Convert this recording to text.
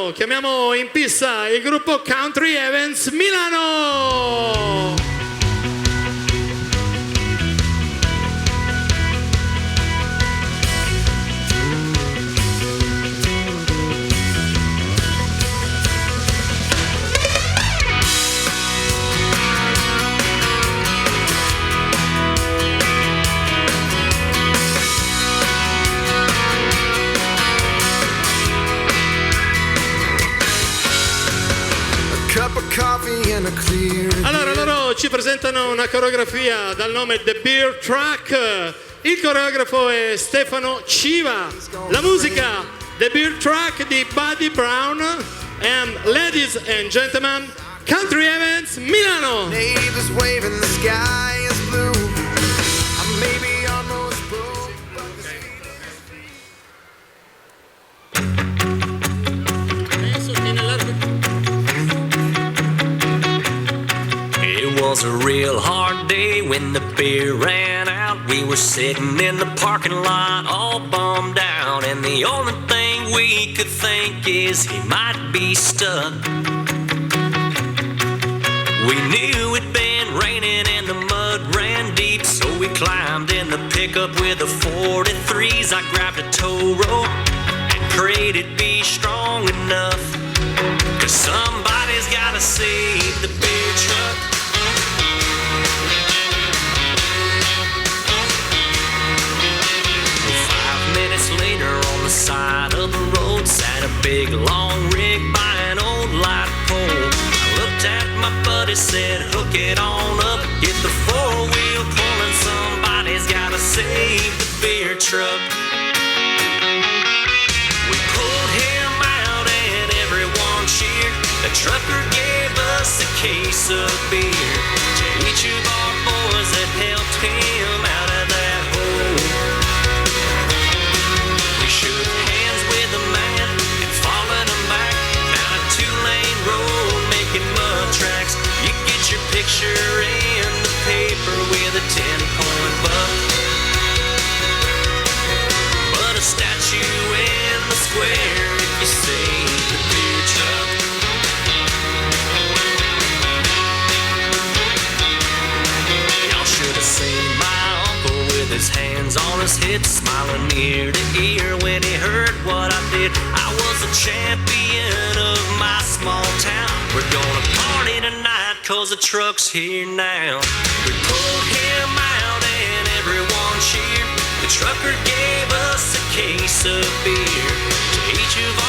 Milano, chiamiamo in pista il gruppo Country Events Milano! Allora loro ci presentano una coreografia dal nome The Beer Truck. Il coreografo è Stefano Civa. La musica The Beer Truck di Buddy Brown. And ladies and gentlemen, Country Events Milano. Neighbors waving, the sky is blue. I may be almost broke, but It was a real hard day when the beer ran out. We were sitting in the parking lot all bummed out, and the only thing we could think is he might be stuck. We knew it'd been raining and the mud ran deep, so we climbed in the pickup with the 43s. I grabbed a tow rope and prayed it'd be strong enough, 'cause somebody's gotta save the beer truck. 5 minutes later on the side of the road sat a big long rig by an old light pole. I looked at my buddy, said hook it on up, get the four-wheel pulling, somebody's gotta save the beer truck. We pulled him out and everyone cheered. The trucker gave us a case of beer to each of our boys that helped him out of that hole. We shook hands with the man and followed him back down a 2-lane road making mud tracks. You get your picture in the paper with a 10-point buck, but a statue in the square if you save the beer truck. Y'all should have seen my uncle with his hands on his hips, smiling ear to ear when he heard what I did. I was a champion of my small town. We're gonna party tonight 'cause the truck's here now. We pulled him out and everyone cheered. The trucker gave us a case of beer to each of our